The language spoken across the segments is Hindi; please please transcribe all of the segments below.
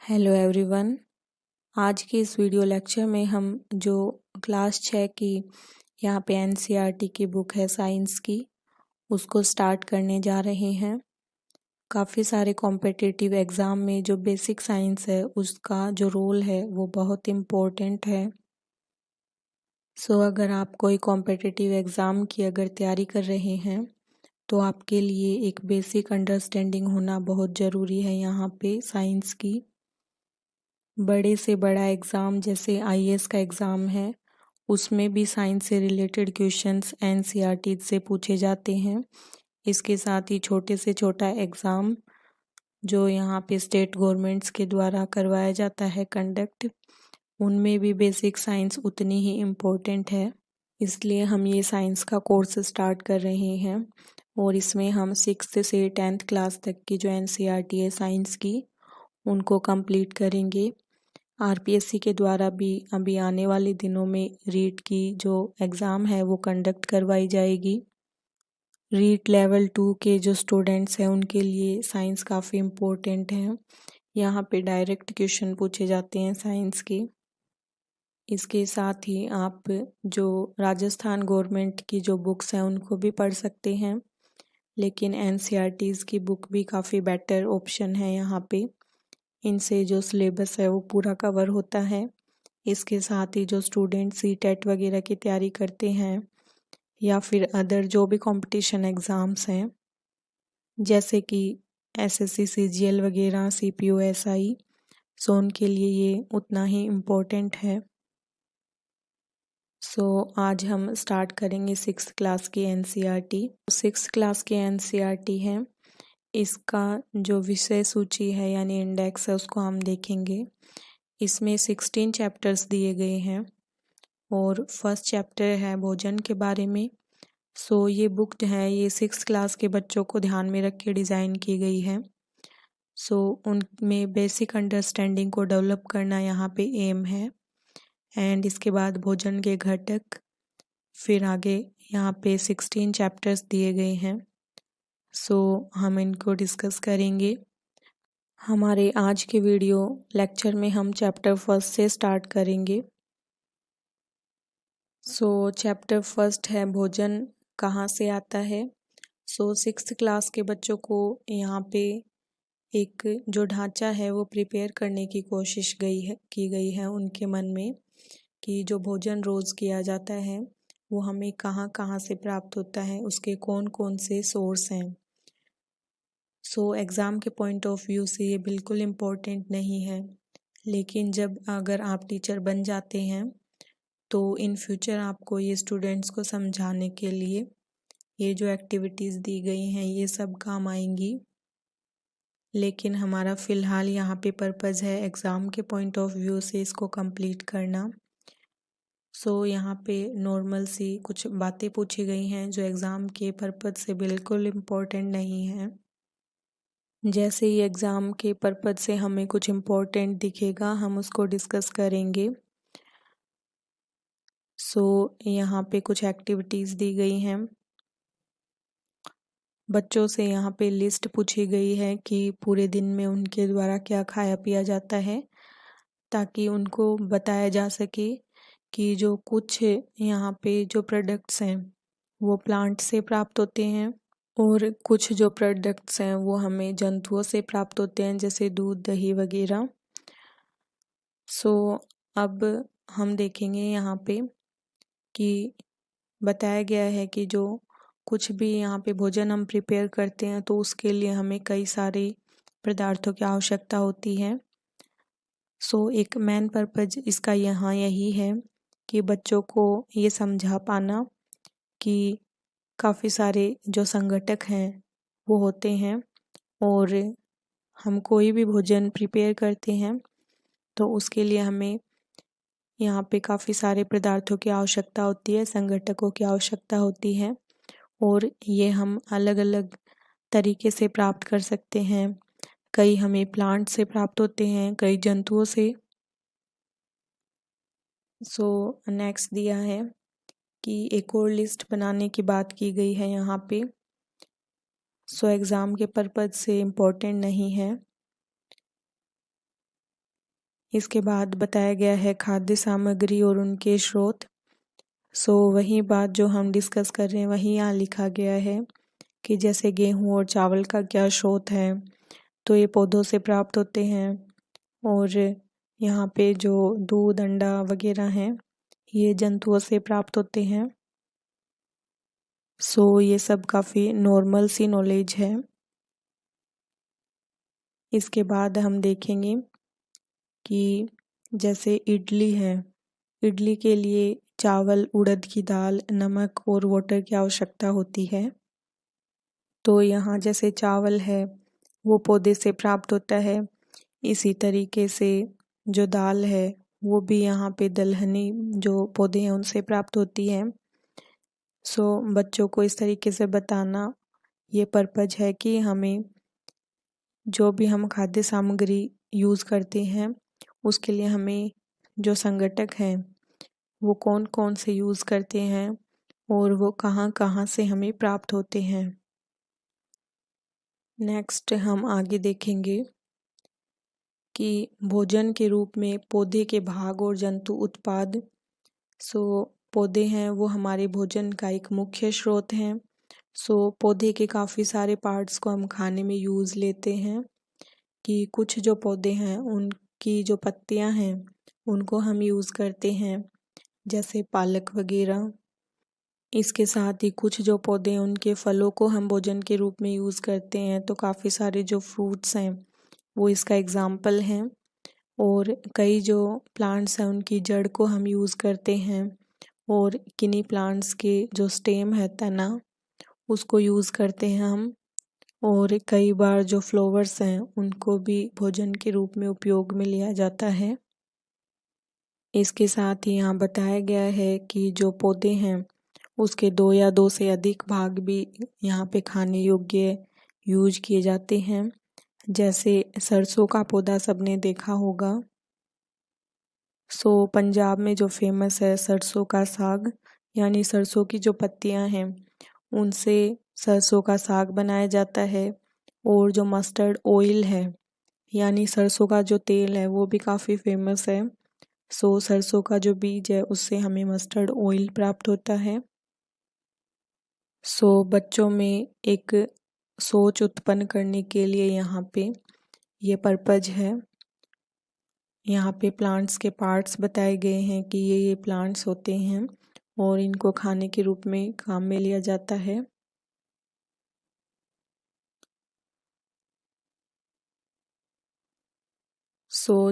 Hello everyone. आज के इस वीडियो लेक्चर में हम जो क्लास 6 की यहाँ पे एनसीईआरटी की बुक है साइंस की, उसको स्टार्ट करने जा रहे हैं। काफ़ी सारे कॉम्पिटिटिव एग्ज़ाम में जो बेसिक साइंस है उसका जो रोल है वो बहुत इम्पोर्टेंट है। अगर आप कोई कॉम्पिटिटिव एग्ज़ाम की अगर तैयारी कर रहे हैं तो आपके लिए एक बेसिक अंडरस्टैंडिंग होना बहुत ज़रूरी है। यहाँ पे साइंस की बड़े से बड़ा एग्ज़ाम जैसे आईएएस का एग्ज़ाम है, उसमें भी साइंस से रिलेटेड क्वेश्चंस एनसीईआरटी से पूछे जाते हैं। इसके साथ ही छोटे से छोटा एग्ज़ाम जो यहाँ पे स्टेट गवर्नमेंट्स के द्वारा करवाया जाता है कंडक्ट, उनमें भी बेसिक साइंस उतनी ही इम्पोर्टेंट है। इसलिए हम ये साइंस का कोर्स स्टार्ट कर रहे हैं और इसमें हम 6th से 10th क्लास तक की जो एनसीईआरटी है साइंस की, उनको कंप्लीट करेंगे। आरपीएससी के द्वारा भी अभी आने वाले दिनों में रीट की जो एग्ज़ाम है वो कंडक्ट करवाई जाएगी। रीट लेवल 2 के जो स्टूडेंट्स हैं उनके लिए साइंस काफ़ी इम्पोर्टेंट है। यहाँ पे डायरेक्ट क्वेश्चन पूछे जाते हैं साइंस के। इसके साथ ही आप जो राजस्थान गवर्नमेंट की जो बुक्स हैं उनको भी पढ़ सकते हैं, लेकिन एनसीईआरटीज़ की बुक भी काफ़ी बेटर ऑप्शन है। यहाँ पे इनसे जो सिलेबस है वो पूरा कवर होता है। इसके साथ ही जो स्टूडेंट सीटेट वगैरह की तैयारी करते हैं या फिर अदर जो भी कंपटीशन एग्ज़ाम्स हैं जैसे कि एसएससी सीजीएल वगैरह सीपीओ एसआई, उनके लिए ये उतना ही इम्पोर्टेंट है। आज हम स्टार्ट करेंगे 6th क्लास की एनसीईआरटी। 6th क्लास की एनसीईआरटी है, इसका जो विषय सूची है यानी इंडेक्स है उसको हम देखेंगे। इसमें 16 चैप्टर्स दिए गए हैं और फर्स्ट चैप्टर है भोजन के बारे में। ये बुक जो है ये 6th क्लास के बच्चों को ध्यान में रख के डिज़ाइन की गई है। उनमें बेसिक अंडरस्टैंडिंग को डेवलप करना यहाँ पे एम है। एंड इसके बाद भोजन के घटक, फिर आगे यहाँ पे 16 चैप्टर्स दिए गए हैं। हम इनको डिस्कस करेंगे। हमारे आज के वीडियो लेक्चर में हम चैप्टर फर्स्ट से स्टार्ट करेंगे। चैप्टर फर्स्ट है भोजन कहाँ से आता है। 6th क्लास के बच्चों को यहाँ पे एक जो ढांचा है वो प्रिपेयर करने की कोशिश की गई है उनके मन में, कि जो भोजन रोज़ किया जाता है वो हमें कहाँ कहाँ से प्राप्त होता है, उसके कौन कौन से सोर्स हैं। एग्ज़ाम के पॉइंट ऑफ व्यू से ये बिल्कुल इम्पोर्टेंट नहीं है, लेकिन जब अगर आप टीचर बन जाते हैं तो इन फ्यूचर आपको ये स्टूडेंट्स को समझाने के लिए ये जो एक्टिविटीज़ दी गई हैं ये सब काम आएंगी। लेकिन हमारा फ़िलहाल यहाँ पे पर्पज़ है एग्ज़ाम के पॉइंट ऑफ व्यू से इसको कंप्लीट करना। यहाँ पे नॉर्मल सी कुछ बातें पूछी गई हैं जो एग्ज़ाम के पर्पज़ से बिल्कुल इम्पोर्टेंट नहीं है। जैसे ही एग्ज़ाम के पर्पज़ से हमें कुछ इम्पोर्टेंट दिखेगा हम उसको डिस्कस करेंगे। यहाँ पे कुछ एक्टिविटीज़ दी गई हैं। बच्चों से यहाँ पे लिस्ट पूछी गई है कि पूरे दिन में उनके द्वारा क्या खाया पिया जाता है, ताकि उनको बताया जा सके कि जो कुछ यहाँ पे जो प्रोडक्ट्स हैं वो प्लांट से प्राप्त होते हैं और कुछ जो प्रोडक्ट्स हैं वो हमें जंतुओं से प्राप्त होते हैं, जैसे दूध दही वगैरह। अब हम देखेंगे यहाँ पे कि बताया गया है कि जो कुछ भी यहाँ पे भोजन हम प्रिपेयर करते हैं तो उसके लिए हमें कई सारे पदार्थों की आवश्यकता होती है। एक मेन पर्पज इसका यहाँ यही है कि बच्चों को ये समझा पाना कि काफ़ी सारे जो संघटक हैं वो होते हैं और हम कोई भी भोजन प्रिपेयर करते हैं तो उसके लिए हमें यहाँ पे काफ़ी सारे पदार्थों की आवश्यकता होती है, संघटकों की आवश्यकता होती है और ये हम अलग अलग तरीके से प्राप्त कर सकते हैं। कई हमें प्लांट से प्राप्त होते हैं, कई जंतुओं से। नेक्स्ट दिया है कि एक और लिस्ट बनाने की बात की गई है यहाँ पे। एग्ज़ाम के पर्पज़ से इम्पोर्टेंट नहीं है। इसके बाद बताया गया है खाद्य सामग्री और उनके स्रोत। वही बात जो हम डिस्कस कर रहे हैं वही यहाँ लिखा गया है कि जैसे गेहूँ और चावल का क्या स्रोत है, तो ये पौधों से प्राप्त होते हैं। और यहाँ पे जो दूध अंडा वगैरह हैं ये जंतुओं से प्राप्त होते हैं। ये सब काफ़ी नॉर्मल सी नॉलेज है। इसके बाद हम देखेंगे कि जैसे इडली है, इडली के लिए चावल, उड़द की दाल, नमक और वाटर की आवश्यकता होती है। तो यहाँ जैसे चावल है वो पौधे से प्राप्त होता है, इसी तरीके से जो दाल है वो भी यहाँ पे दलहनी जो पौधे हैं उनसे प्राप्त होती है। बच्चों को इस तरीके से बताना ये पर्पज है कि हमें जो भी हम खाद्य सामग्री यूज़ करते हैं उसके लिए हमें जो संगठक हैं वो कौन कौन से यूज़ करते हैं और वो कहाँ कहाँ से हमें प्राप्त होते हैं। नेक्स्ट हम आगे देखेंगे कि भोजन के रूप में पौधे के भाग और जंतु उत्पाद। पौधे हैं वो हमारे भोजन का एक मुख्य स्रोत हैं। पौधे के काफ़ी सारे पार्ट्स को हम खाने में यूज़ लेते हैं कि कुछ जो पौधे हैं उनकी जो पत्तियां हैं उनको हम यूज़ करते हैं, जैसे पालक वगैरह। इसके साथ ही कुछ जो पौधे हैं उनके फलों को हम भोजन के रूप में यूज़ करते हैं। तो काफ़ी सारे जो फ्रूट्स हैं वो इसका एग्जाम्पल हैं। और कई जो प्लांट्स हैं उनकी जड़ को हम यूज़ करते हैं। और किन्हीं प्लांट्स के जो स्टेम है, तना, उसको यूज़ करते हैं हम। और कई बार जो फ्लावर्स हैं उनको भी भोजन के रूप में उपयोग में लिया जाता है। इसके साथ ही यहाँ बताया गया है कि जो पौधे हैं उसके 2 या 2 से अधिक भाग भी यहाँ पे खाने योग्य यूज किए जाते हैं। जैसे सरसों का पौधा सबने देखा होगा। पंजाब में जो फेमस है सरसों का साग, यानी सरसों की जो पत्तियां हैं उनसे सरसों का साग बनाया जाता है। और जो मस्टर्ड ऑयल है यानी सरसों का जो तेल है वो भी काफ़ी फेमस है। सरसों का जो बीज है उससे हमें मस्टर्ड ऑयल प्राप्त होता है। बच्चों में एक सोच उत्पन्न करने के लिए यहाँ पे ये पर्पज है। यहाँ पे प्लांट्स के पार्ट्स बताए गए हैं कि ये प्लांट्स होते हैं और इनको खाने के रूप में काम में लिया जाता है।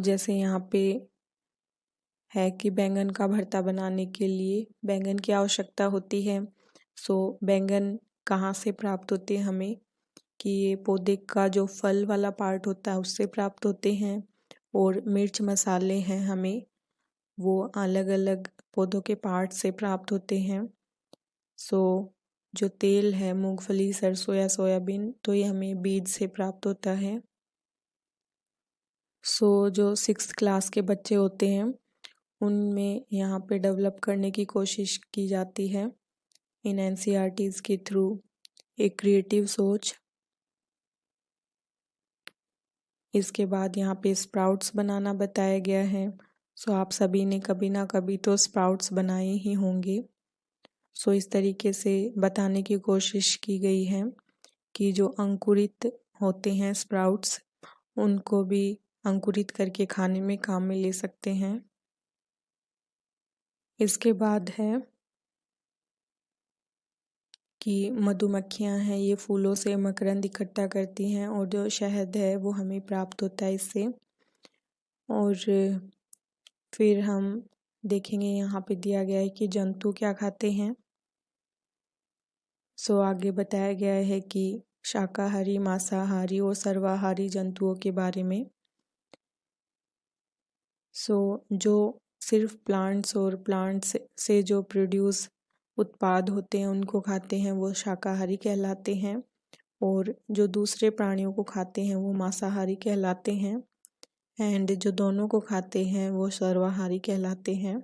जैसे यहाँ पे है कि बैंगन का भरता बनाने के लिए बैंगन की आवश्यकता होती है। बैंगन कहाँ से प्राप्त होते हैं हमें, कि ये पौधे का जो फल वाला पार्ट होता है उससे प्राप्त होते हैं। और मिर्च मसाले हैं हमें वो अलग अलग पौधों के पार्ट से प्राप्त होते हैं। जो तेल है मूंगफली, सरसों या सोयाबीन, तो ये हमें बीज से प्राप्त होता है। जो 6th क्लास के बच्चे होते हैं उनमें यहाँ पे डेवलप करने की कोशिश की जाती है इन NCERTs के थ्रू एक क्रिएटिव सोच। इसके बाद यहाँ पे स्प्राउट्स बनाना बताया गया है। आप सभी ने कभी ना कभी तो स्प्राउट्स बनाए ही होंगे। इस तरीके से बताने की कोशिश की गई है कि जो अंकुरित होते हैं स्प्राउट्स उनको भी अंकुरित करके खाने में काम में ले सकते हैं। इसके बाद है कि मधुमक्खियां हैं ये फूलों से मकरंद इकट्ठा करती हैं और जो शहद है वो हमें प्राप्त होता है इससे। और फिर हम देखेंगे यहाँ पे दिया गया है कि जंतु क्या खाते हैं। आगे बताया गया है कि शाकाहारी, मांसाहारी और सर्वाहारी जंतुओं के बारे में। जो सिर्फ प्लांट्स और प्लांट्स से जो प्रोड्यूस उत्पाद होते हैं उनको खाते हैं वो शाकाहारी कहलाते हैं। और जो दूसरे प्राणियों को खाते हैं वो मांसाहारी कहलाते हैं। एंड जो दोनों को खाते हैं वो सर्वाहारी कहलाते हैं।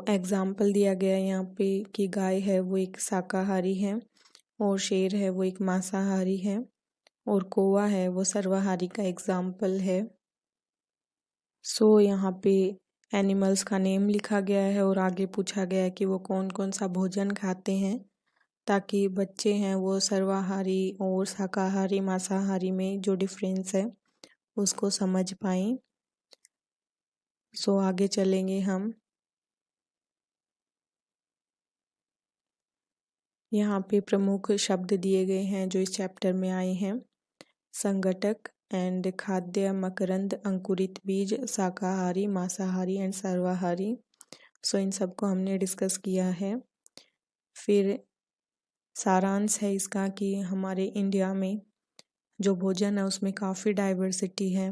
एग्जाम्पल दिया गया है यहाँ पे कि गाय है वो एक शाकाहारी है और शेर है वो एक मांसाहारी है। और कौवा है वो सर्वाहारी का एग्जाम्पल है। सो यहाँ पे एनिमल्स का नेम लिखा गया है और आगे पूछा गया है कि वो कौन कौन सा भोजन खाते हैं, ताकि बच्चे हैं वो सर्वाहारी और शाकाहारी मांसाहारी में जो डिफरेंस है उसको समझ पाएं। सो आगे चलेंगे हम। यहाँ पे प्रमुख शब्द दिए गए हैं जो इस चैप्टर में आए हैं। संगठक एंड खाद्य, मकरंद, अंकुरित बीज, शाकाहारी, मांसाहारी एंड सर्वाहारी। सो इन सबको हमने डिस्कस किया है। फिर सारांश है इसका कि हमारे इंडिया में जो भोजन है उसमें काफ़ी डाइवर्सिटी है।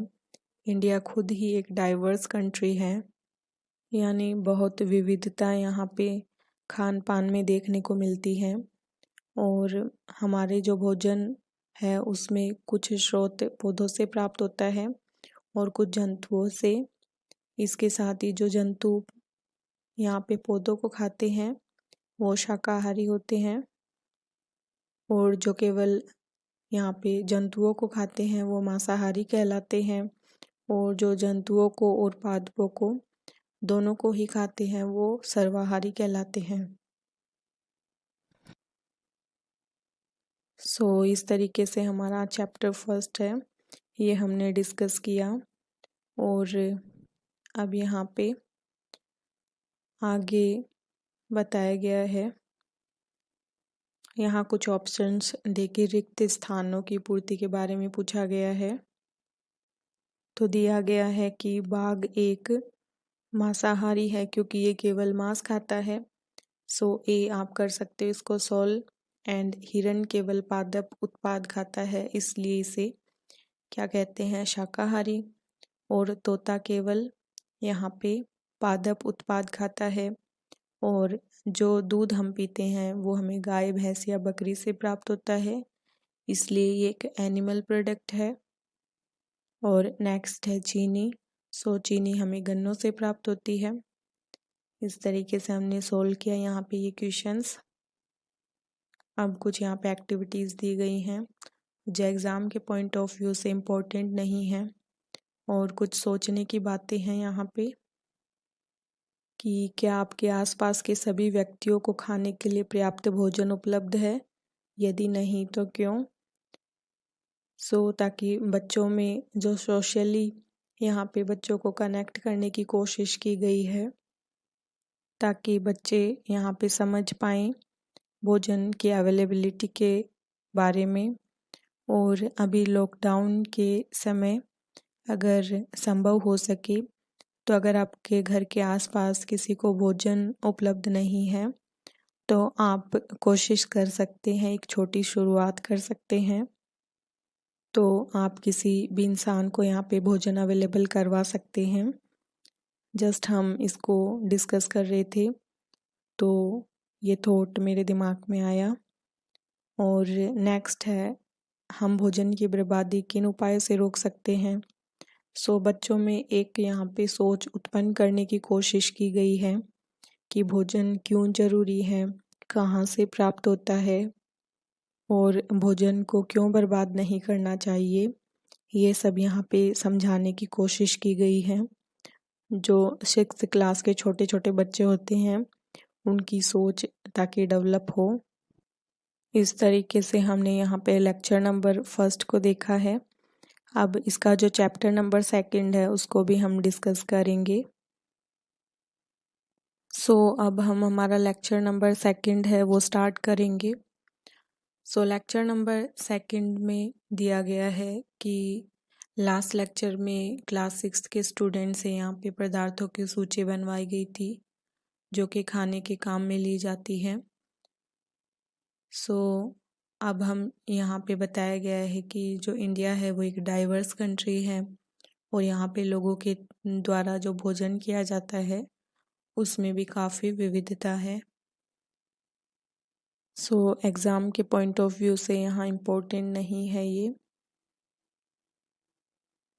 इंडिया खुद ही एक डाइवर्स कंट्री है, यानी बहुत विविधता यहाँ पे खान पान में देखने को मिलती है। और हमारे जो भोजन है उसमें कुछ स्रोत पौधों से प्राप्त होता है और कुछ जंतुओं से। इसके साथ ही जो जंतु यहाँ पे पौधों को खाते हैं वो शाकाहारी होते हैं, और जो केवल यहाँ पे जंतुओं को खाते हैं वो मांसाहारी कहलाते हैं, और जो जंतुओं को और पादपों को दोनों को ही खाते हैं वो सर्वाहारी कहलाते हैं। सो इस तरीके से हमारा चैप्टर फर्स्ट है ये हमने डिस्कस किया। और अब यहाँ पे आगे बताया गया है, यहाँ कुछ ऑप्शंस देके रिक्त स्थानों की पूर्ति के बारे में पूछा गया है। तो दिया गया है कि बाघ एक मांसाहारी है क्योंकि ये केवल मांस खाता है। सो ए आप कर सकते हो इसको सॉल्व। एंड हिरण केवल पादप उत्पाद खाता है इसलिए इसे क्या कहते हैं, शाकाहारी। और तोता केवल यहाँ पे पादप उत्पाद खाता है, और जो दूध हम पीते हैं वो हमें गाय, भैंस या बकरी से प्राप्त होता है इसलिए ये एक एनिमल प्रोडक्ट है। और नेक्स्ट है चीनी। सो चीनी हमें गन्नों से प्राप्त होती है। इस तरीके से हमने सोल्व किया यहाँ पे ये क्वेश्चंस। अब कुछ यहाँ पे एक्टिविटीज़ दी गई हैं जो एग्ज़ाम के पॉइंट ऑफ व्यू से इम्पोर्टेंट नहीं है, और कुछ सोचने की बातें हैं यहाँ पे कि क्या आपके आसपास के सभी व्यक्तियों को खाने के लिए पर्याप्त भोजन उपलब्ध है, यदि नहीं तो क्यों। सो ताकि बच्चों में जो सोशली यहाँ पे बच्चों को कनेक्ट करने की कोशिश की गई है ताकि बच्चे यहाँ पे समझ पाएँ भोजन की अवेलेबिलिटी के बारे में। और अभी लॉकडाउन के समय अगर संभव हो सके तो अगर आपके घर के आसपास किसी को भोजन उपलब्ध नहीं है तो आप कोशिश कर सकते हैं, एक छोटी शुरुआत कर सकते हैं। तो आप किसी भी इंसान को यहाँ पे भोजन अवेलेबल करवा सकते हैं। जस्ट हम इसको डिस्कस कर रहे थे तो ये थॉट मेरे दिमाग में आया। और नेक्स्ट है, हम भोजन की बर्बादी किन उपायों से रोक सकते हैं। सो बच्चों में एक यहाँ पे सोच उत्पन्न करने की कोशिश की गई है कि भोजन क्यों जरूरी है, कहाँ से प्राप्त होता है और भोजन को क्यों बर्बाद नहीं करना चाहिए। ये सब यहाँ पे समझाने की कोशिश की गई है। जो 6th क्लास के छोटे छोटे बच्चे होते हैं उनकी सोच ताकि डेवलप हो। इस तरीके से हमने यहाँ पे लेक्चर नंबर फर्स्ट को देखा है। अब इसका जो चैप्टर नंबर सेकंड है उसको भी हम डिस्कस करेंगे। सो अब हम हमारा लेक्चर नंबर सेकंड है वो स्टार्ट करेंगे। सो लेक्चर नंबर सेकंड में दिया गया है कि लास्ट लेक्चर में क्लास 6 के स्टूडेंट से यहाँ पे पदार्थों की सूची बनवाई गई थी जो कि खाने के काम में ली जाती है। सो अब हम यहाँ पे बताया गया है कि जो इंडिया है वो एक डाइवर्स कंट्री है और यहाँ पे लोगों के द्वारा जो भोजन किया जाता है उसमें भी काफ़ी विविधता है। सो एग्ज़ाम के पॉइंट ऑफ व्यू से यहाँ इम्पोर्टेंट नहीं है ये।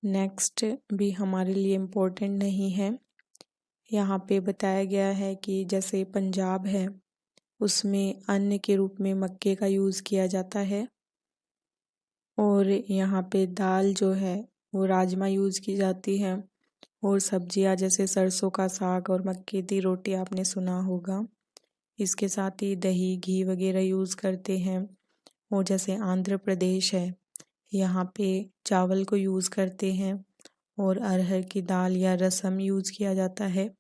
नेक्स्ट भी हमारे लिए इम्पोर्टेंट नहीं है। यहाँ पे बताया गया है कि जैसे पंजाब है उसमें अन्न के रूप में मक्के का यूज़ किया जाता है और यहाँ पे दाल जो है वो राजमा यूज़ की जाती है। और सब्जियाँ जैसे सरसों का साग और मक्के की रोटी आपने सुना होगा। इसके साथ ही दही घी वगैरह यूज़ करते हैं। और जैसे आंध्र प्रदेश है, यहाँ पे चावल को यूज़ करते हैं और अरहर की दाल या रसम यूज़ किया जाता है।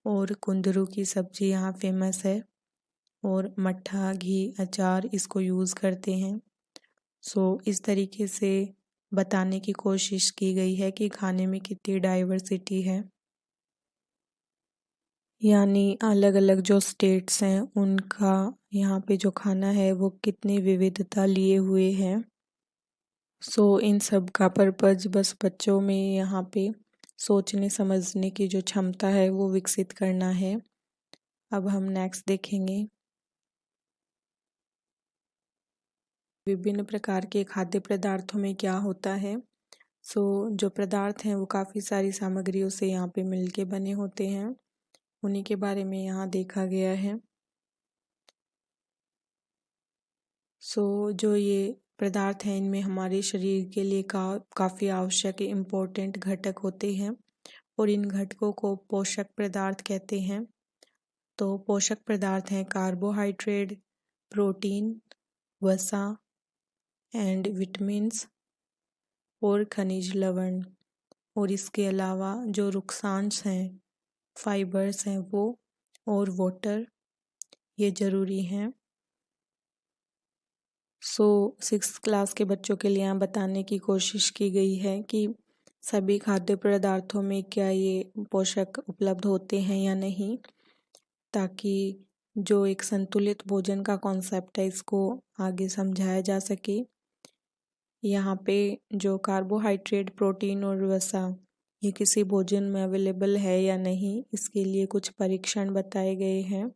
और कुंदरू की सब्ज़ी यहाँ फेमस है। और मट्ठा घी अचार इसको यूज़ करते हैं। इस तरीके से बताने की कोशिश की गई है कि खाने में कितनी डाइवर्सिटी है, यानी अलग अलग जो स्टेट्स हैं उनका यहाँ पे जो खाना है वो कितनी विविधता लिए हुए है। इन सब का पर्पज बस बच्चों में यहाँ पे सोचने समझने की जो क्षमता है वो विकसित करना है। अब हम नेक्स्ट देखेंगे विभिन्न प्रकार के खाद्य पदार्थों में क्या होता है। जो पदार्थ हैं वो काफ़ी सारी सामग्रियों से यहाँ पे मिलके बने होते हैं, उन्हीं के बारे में यहाँ देखा गया है। जो ये पदार्थ हैं इनमें हमारे शरीर के लिए काफ़ी आवश्यक इम्पोर्टेंट घटक होते हैं और इन घटकों को पोषक पदार्थ कहते हैं। तो पोषक पदार्थ हैं कार्बोहाइड्रेट, प्रोटीन, वसा एंड विटामिन्स और खनिज लवण। और इसके अलावा जो नुकसान्स हैं, फाइबर्स हैं वो और वाटर, ये ज़रूरी हैं। 6th क्लास के बच्चों के लिए यहाँ बताने की कोशिश की गई है कि सभी खाद्य पदार्थों में क्या ये पोषक उपलब्ध होते हैं या नहीं, ताकि जो एक संतुलित भोजन का कॉन्सेप्ट है इसको आगे समझाया जा सके। यहाँ पे जो कार्बोहाइड्रेट, प्रोटीन और वसा ये किसी भोजन में अवेलेबल है या नहीं, इसके लिए कुछ परीक्षण बताए गए हैं।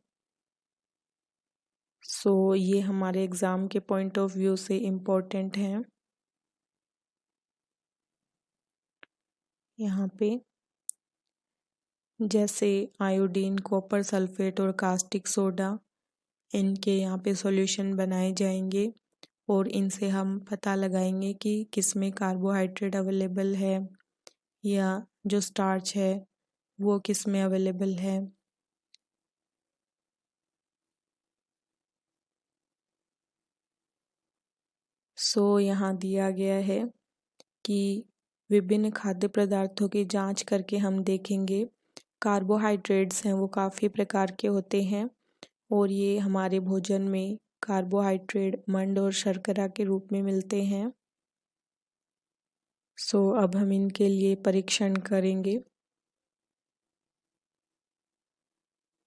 ये हमारे एग्ज़ाम के पॉइंट ऑफ व्यू से इम्पोर्टेंट हैं। यहाँ पे जैसे आयोडीन, कॉपर सल्फेट और कास्टिक सोडा, इनके यहाँ पे सॉल्यूशन बनाए जाएंगे और इनसे हम पता लगाएंगे कि किस में कार्बोहाइड्रेट अवेलेबल है या जो स्टार्च है वो किस में अवेलेबल है। यहाँ दिया गया है कि विभिन्न खाद्य पदार्थों की जांच करके हम देखेंगे। कार्बोहाइड्रेट्स हैं वो काफ़ी प्रकार के होते हैं और ये हमारे भोजन में कार्बोहाइड्रेट मंड और शर्करा के रूप में मिलते हैं। अब हम इनके लिए परीक्षण करेंगे।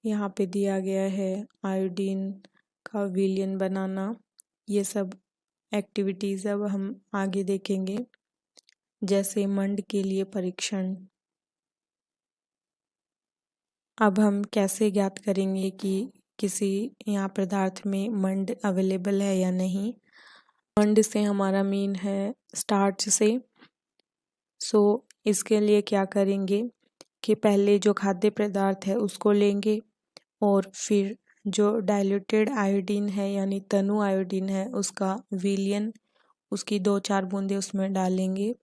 यहाँ पे दिया गया है आयोडीन का विलयन बनाना, ये सब एक्टिविटीज़ अब हम आगे देखेंगे। जैसे मंड के लिए परीक्षण। अब हम कैसे ज्ञात करेंगे कि किसी यहाँ पदार्थ में मंड अवेलेबल है या नहीं। मंड से हमारा मीन है स्टार्च से। इसके लिए क्या करेंगे कि पहले जो खाद्य पदार्थ है उसको लेंगे और फिर जो डाइल्यूटेड आयोडीन है यानी तनु आयोडीन है उसका विलयन, उसकी 2-4 बूंदे उसमें डालेंगे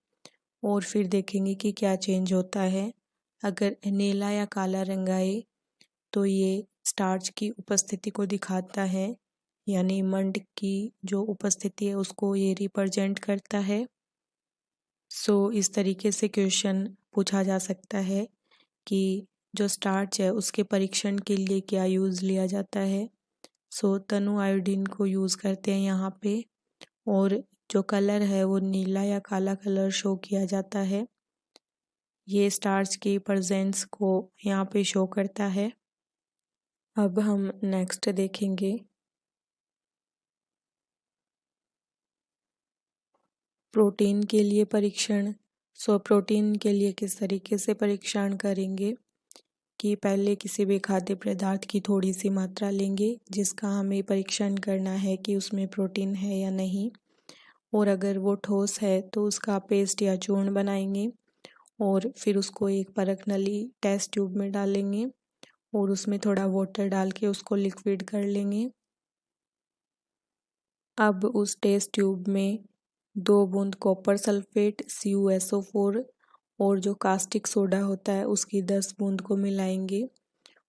और फिर देखेंगे कि क्या चेंज होता है। अगर नीला या काला रंग आए तो ये स्टार्च की उपस्थिति को दिखाता है, यानी मंड की जो उपस्थिति है उसको ये रिप्रेजेंट करता है। इस तरीके से क्वेश्चन पूछा जा सकता है कि जो स्टार्च है उसके परीक्षण के लिए क्या यूज़ लिया जाता है। तनु आयोडीन को यूज़ करते हैं यहाँ पे और जो कलर है वो नीला या काला कलर शो किया जाता है। ये स्टार्च की प्रेजेंस को यहाँ पे शो करता है। अब हम नेक्स्ट देखेंगे प्रोटीन के लिए परीक्षण। प्रोटीन के लिए किस तरीके से परीक्षण करेंगे कि पहले किसी भी खाद्य पदार्थ की थोड़ी सी मात्रा लेंगे जिसका हमें परीक्षण करना है कि उसमें प्रोटीन है या नहीं, और अगर वो ठोस है तो उसका पेस्ट या चूर्ण बनाएंगे और फिर उसको एक परख नली टेस्ट ट्यूब में डालेंगे और उसमें थोड़ा वाटर डाल के उसको लिक्विड कर लेंगे। अब उस टेस्ट ट्यूब में 2 बूंद कॉपर सल्फेट CuSO4 और जो कास्टिक सोडा होता है उसकी 10 बूंद को मिलाएंगे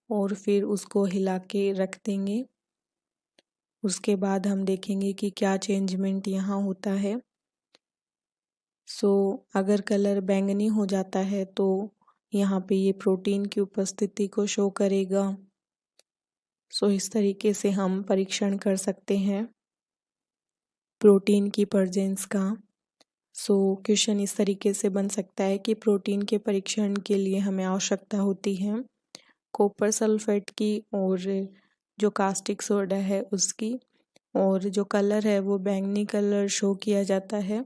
और फिर उसको हिला के रख देंगे। उसके बाद हम देखेंगे कि क्या चेंजमेंट यहाँ होता है। अगर कलर बैंगनी हो जाता है तो यहाँ पे ये प्रोटीन की उपस्थिति को शो करेगा। इस तरीके से हम परीक्षण कर सकते हैं प्रोटीन की प्रेजेंस का। क्वेश्चन इस तरीके से बन सकता है कि प्रोटीन के परीक्षण के लिए हमें आवश्यकता होती है कॉपर सल्फेट की और जो कास्टिक सोडा है उसकी, और जो कलर है वो बैंगनी कलर शो किया जाता है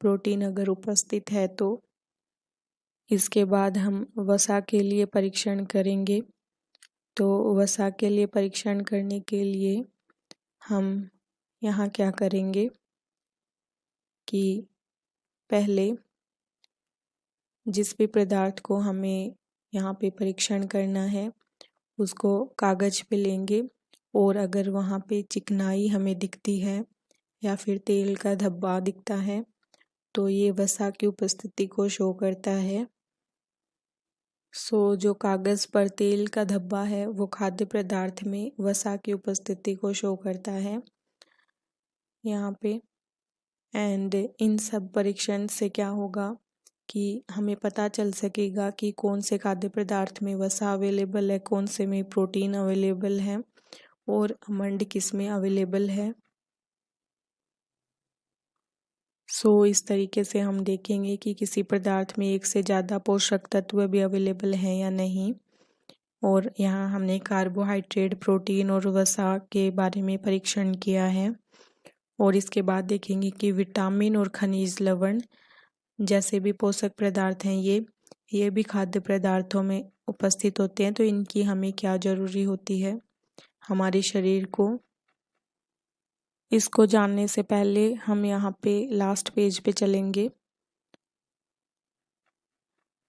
प्रोटीन अगर उपस्थित है तो। इसके बाद हम वसा के लिए परीक्षण करेंगे। वसा के लिए परीक्षण करने के लिए हम यहाँ क्या करेंगे कि पहले जिस भी पदार्थ को हमें यहाँ पे परीक्षण करना है उसको कागज पे लेंगे और अगर वहाँ पे चिकनाई हमें दिखती है या फिर तेल का धब्बा दिखता है तो ये वसा की उपस्थिति को शो करता है। जो कागज पर तेल का धब्बा है वो खाद्य पदार्थ में वसा की उपस्थिति को शो करता है यहाँ पे। एंड इन सब परीक्षण से क्या होगा कि हमें पता चल सकेगा कि कौन से खाद्य पदार्थ में वसा अवेलेबल है, कौन से में प्रोटीन अवेलेबल है और अमंड किस में अवेलेबल है। इस तरीके से हम देखेंगे कि किसी पदार्थ में एक से ज़्यादा पोषक तत्व भी अवेलेबल हैं या नहीं। और यहाँ हमने कार्बोहाइड्रेट, प्रोटीन और वसा के बारे में परीक्षण किया है। और इसके बाद देखेंगे कि विटामिन और खनिज लवण जैसे भी पोषक पदार्थ हैं ये भी खाद्य पदार्थों में उपस्थित होते हैं, तो इनकी हमें क्या ज़रूरी होती है हमारे शरीर को। इसको जानने से पहले हम यहाँ पे लास्ट पेज पे चलेंगे।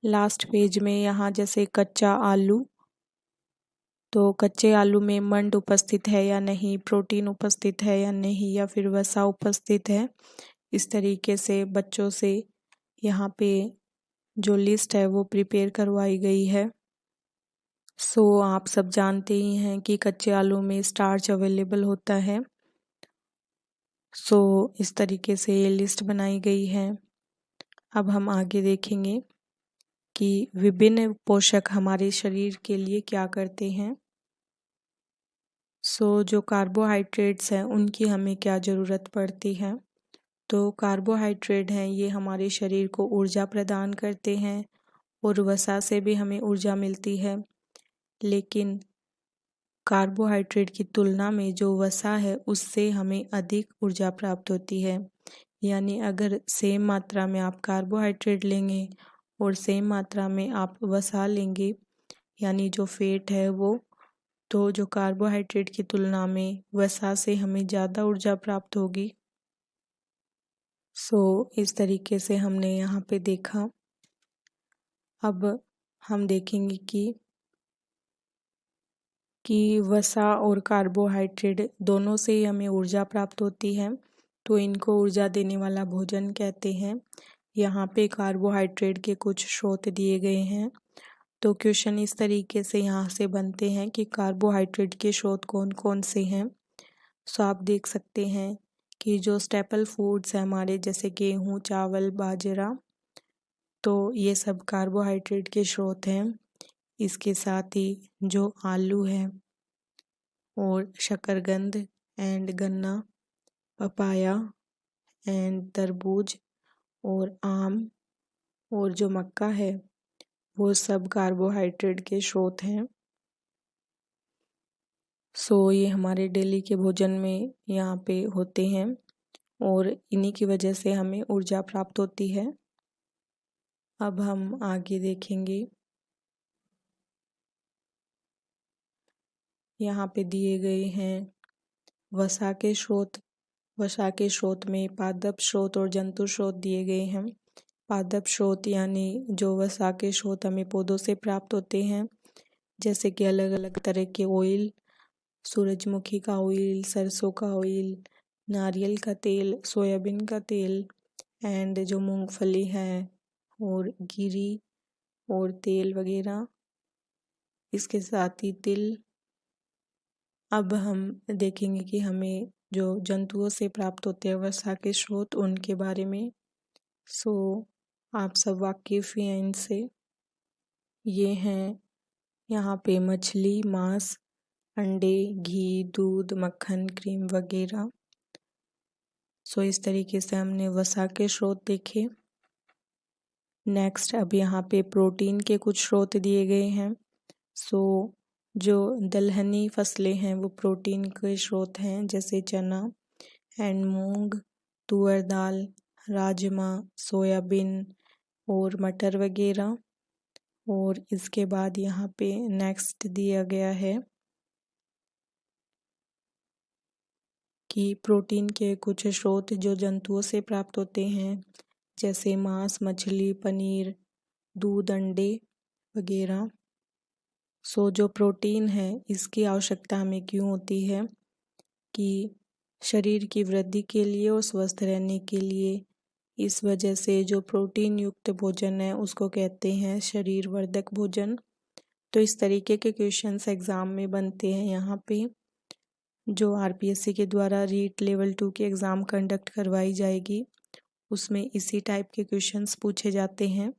लास्ट पेज में यहाँ जैसे कच्चा आलू, तो कच्चे आलू में मंड उपस्थित है या नहीं, प्रोटीन उपस्थित है या नहीं, या फिर वसा उपस्थित है। इस तरीके से बच्चों से यहाँ पे जो लिस्ट है वो प्रिपेयर करवाई गई है। आप सब जानते ही हैं कि कच्चे आलू में स्टार्च अवेलेबल होता है। इस तरीके से ये लिस्ट बनाई गई है। अब हम आगे देखेंगे कि विभिन्न पोषक हमारे शरीर के लिए क्या करते हैं। जो कार्बोहाइड्रेट्स हैं उनकी हमें क्या ज़रूरत पड़ती है। तो कार्बोहाइड्रेट हैं ये हमारे शरीर को ऊर्जा प्रदान करते हैं और वसा से भी हमें ऊर्जा मिलती है। लेकिन कार्बोहाइड्रेट की तुलना में जो वसा है उससे हमें अधिक ऊर्जा प्राप्त होती है। यानी अगर सेम मात्रा में आप कार्बोहाइड्रेट लेंगे और सेम मात्रा में आप वसा लेंगे यानी जो फैट है वो, तो जो कार्बोहाइड्रेट की तुलना में वसा से हमें ज़्यादा ऊर्जा प्राप्त होगी। इस तरीके से हमने यहाँ पे देखा। अब हम देखेंगे कि वसा और कार्बोहाइड्रेट दोनों से ही हमें ऊर्जा प्राप्त होती है, तो इनको ऊर्जा देने वाला भोजन कहते हैं। यहाँ पे कार्बोहाइड्रेट के कुछ स्रोत दिए गए हैं। तो क्वेश्चन इस तरीके से यहाँ से बनते हैं कि कार्बोहाइड्रेट के स्रोत कौन कौन से हैं। आप देख सकते हैं कि जो स्टेपल फूड्स हैं हमारे जैसे गेहूँ, चावल, बाजरा, तो ये सब कार्बोहाइड्रेट के स्रोत हैं। इसके साथ ही जो आलू है और शकरकंद एंड गन्ना, पपाया एंड तरबूज और आम और जो मक्का है वो सब कार्बोहाइड्रेट के स्रोत हैं। ये हमारे डेली के भोजन में यहाँ पे होते हैं और इन्हीं की वजह से हमें ऊर्जा प्राप्त होती है। अब हम आगे देखेंगे। यहाँ पे दिए गए हैं वसा के स्रोत। वसा के स्रोत में पादप स्रोत और जंतु स्रोत दिए गए हैं। पादप स्रोत यानी जो वसा के स्रोत हमें पौधों से प्राप्त होते हैं, जैसे कि अलग अलग तरह के ऑयल, सूरजमुखी का ऑयल, सरसों का ऑयल, नारियल का तेल, सोयाबीन का तेल एंड जो मूंगफली है और गिरी और तेल वगैरह, इसके साथ ही तिल। अब हम देखेंगे कि हमें जो जंतुओं से प्राप्त होते हैं वसा के स्रोत, उनके बारे में। सो आप सब वाकिफ ही हैं इनसे। ये हैं यहाँ पे मछली, मांस, अंडे, घी, दूध, मक्खन, क्रीम वगैरह। सो इस तरीके से हमने वसा के स्रोत देखे। नेक्स्ट अब यहाँ पे प्रोटीन के कुछ स्रोत दिए गए हैं। सो जो दलहनी फसलें हैं वो प्रोटीन के स्रोत हैं, जैसे चना एंड मूंग, तुअर दाल, राजमा, सोयाबीन और मटर वगैरह। और इसके बाद यहाँ पे नेक्स्ट दिया गया है कि प्रोटीन के कुछ स्रोत जो जंतुओं से प्राप्त होते हैं, जैसे मांस, मछली, पनीर, दूध, अंडे वगैरह। सो जो प्रोटीन है इसकी आवश्यकता हमें क्यों होती है कि शरीर की वृद्धि के लिए और स्वस्थ रहने के लिए। इस वजह से जो प्रोटीन युक्त भोजन है उसको कहते हैं शरीर वर्धक भोजन। तो इस तरीके के क्वेश्चंस एग्ज़ाम में बनते हैं। यहाँ पे जो आरपीएससी के द्वारा रीट लेवल 2 की एग्ज़ाम कंडक्ट करवाई जाएगी उसमें इसी टाइप के क्वेश्चंस पूछे जाते हैं।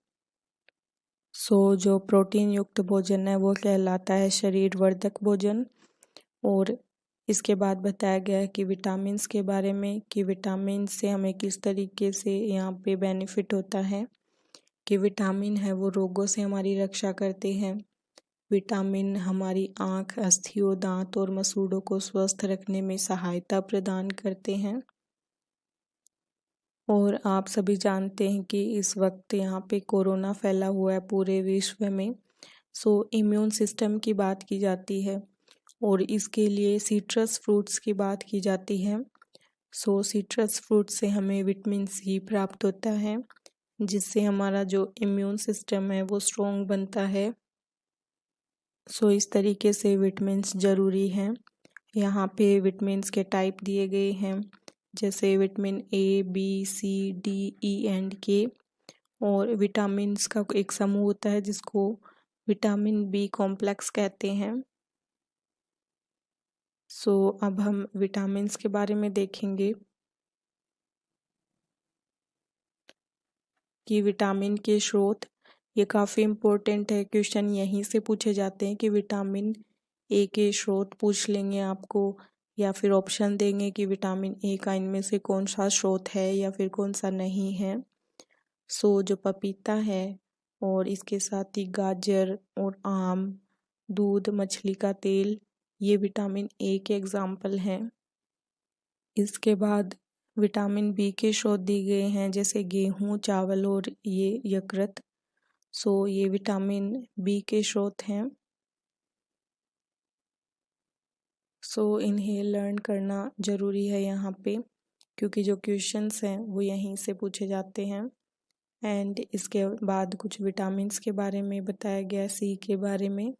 सो जो प्रोटीन युक्त भोजन है वो कहलाता है शरीर वर्धक भोजन। और इसके बाद बताया गया है कि विटामिन्स के बारे में, कि विटामिन से हमें किस तरीके से यहाँ पे बेनिफिट होता है। कि विटामिन है वो रोगों से हमारी रक्षा करते हैं। विटामिन हमारी आँख, अस्थियों, दांत और मसूड़ों को स्वस्थ रखने में सहायता प्रदान करते हैं। और आप सभी जानते हैं कि इस वक्त यहाँ पे कोरोना फैला हुआ है पूरे विश्व में। सो इम्यून सिस्टम की बात की जाती है और इसके लिए सिट्रस फ्रूट्स की बात की जाती है। सो सिट्रस फ्रूट से हमें विटामिन सी प्राप्त होता है, जिससे हमारा जो इम्यून सिस्टम है वो स्ट्रॉन्ग बनता है। सो इस तरीके से विटामिन्स ज़रूरी हैं। यहाँ पे विटामिन्स के टाइप दिए गए हैं, जैसे vitamin A, B, C, D, E and K. और विटामिन्स का एक समूह होता है जिसको विटामिन बी कॉम्प्लेक्स कहते हैं। सो अब हम विटामिन्स के बारे में देखेंगे कि विटामिन के स्रोत। ये काफ़ी इम्पोर्टेंट है, क्वेश्चन यहीं से पूछे जाते हैं कि विटामिन ए के स्रोत पूछ लेंगे आपको, या फिर ऑप्शन देंगे कि विटामिन ए का इनमें से कौन सा स्रोत है या फिर कौन सा नहीं है। सो जो पपीता है और इसके साथ ही गाजर और आम, दूध, मछली का तेल, ये विटामिन ए के एग्जाम्पल हैं। इसके बाद विटामिन बी के स्रोत दिए गए हैं, जैसे गेहूँ, चावल और ये यकृत। सो ये विटामिन बी के स्रोत हैं। सो इन्हें लर्न करना ज़रूरी है यहाँ पे, क्योंकि जो क्वेश्चंस हैं वो यहीं से पूछे जाते हैं। एंड इसके बाद कुछ विटामिन्स के बारे में बताया गया, सी के बारे में।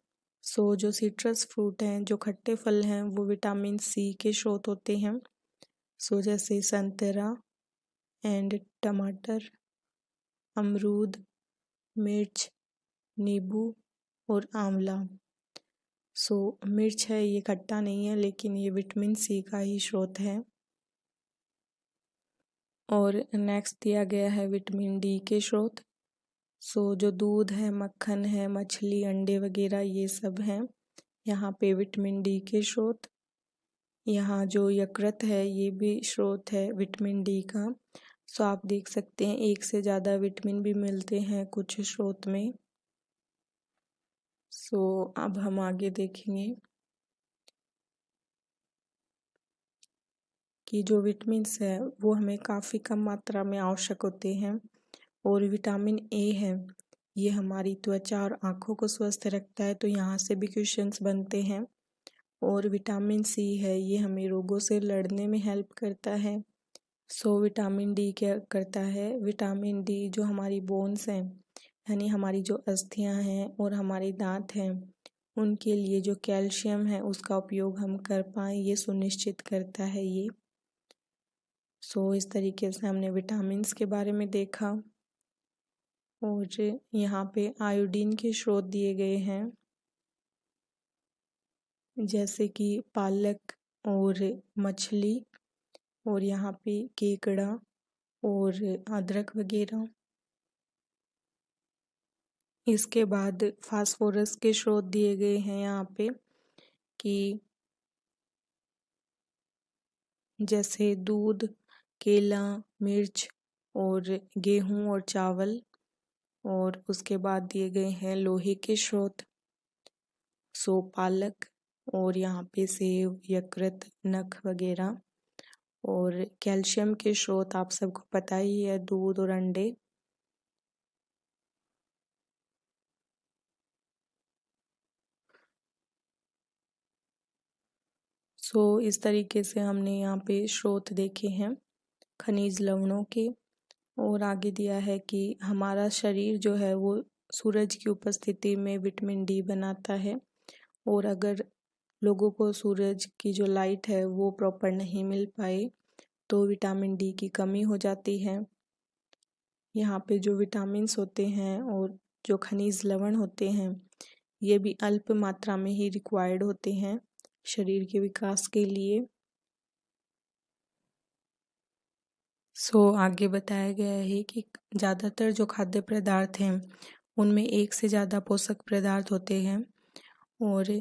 सो जो सिट्रस फ्रूट हैं, जो खट्टे फल हैं, वो विटामिन सी के स्रोत होते हैं। सो जैसे संतरा एंड टमाटर, अमरूद, मिर्च, नींबू और आंवला। सो मिर्च है ये खट्टा नहीं है, लेकिन ये विटामिन सी का ही स्रोत है। और नेक्स्ट दिया गया है विटामिन डी के स्रोत। सो जो दूध है, मक्खन है, मछली, अंडे वगैरह ये सब हैं यहाँ पे विटामिन डी के स्रोत। यहाँ जो यकृत है ये भी स्रोत है विटामिन डी का। सो आप देख सकते हैं एक से ज़्यादा विटामिन भी मिलते हैं कुछ स्रोत में। सो अब हम आगे देखेंगे कि जो विटामिन्स है वो हमें काफ़ी कम मात्रा में आवश्यक होते हैं। और विटामिन ए है ये हमारी त्वचा और आँखों को स्वस्थ रखता है, तो यहाँ से भी क्वेश्चंस बनते हैं। और विटामिन सी है ये हमें रोगों से लड़ने में हेल्प करता है। सो विटामिन डी क्या करता है, विटामिन डी जो हमारी बोन्स हैं, यानी हमारी जो अस्थियां हैं और हमारे दांत हैं, उनके लिए जो कैल्शियम है उसका उपयोग हम कर पाएँ ये सुनिश्चित करता है ये। इस तरीके से हमने विटामिन्स के बारे में देखा। और यहाँ पे आयोडीन के स्रोत दिए गए हैं, जैसे कि पालक और मछली, और यहाँ पे केकड़ा और अदरक वगैरह। इसके बाद फास्फोरस के स्रोत दिए गए हैं यहाँ पे, कि जैसे दूध, केला, मिर्च और गेहूं और चावल। और उसके बाद दिए गए हैं लोहे के स्रोत, पालक, और यहाँ पे सेब, यकृत, नख वगैरह। और कैल्शियम के स्रोत आप सबको पता ही है, दूध और अंडे। इस तरीके से हमने यहाँ पे स्रोत देखे हैं खनिज लवणों के। और आगे दिया है कि हमारा शरीर जो है वो सूरज की उपस्थिति में विटामिन डी बनाता है, और अगर लोगों को सूरज की जो लाइट है वो प्रॉपर नहीं मिल पाए तो विटामिन डी की कमी हो जाती है। यहाँ पे जो विटामिन्स होते हैं और जो खनिज लवण होते हैं, ये भी अल्प मात्रा में ही रिक्वायर्ड होते हैं शरीर के विकास के लिए। आगे बताया गया है कि ज़्यादातर जो खाद्य पदार्थ हैं उनमें एक से ज़्यादा पोषक पदार्थ होते हैं। और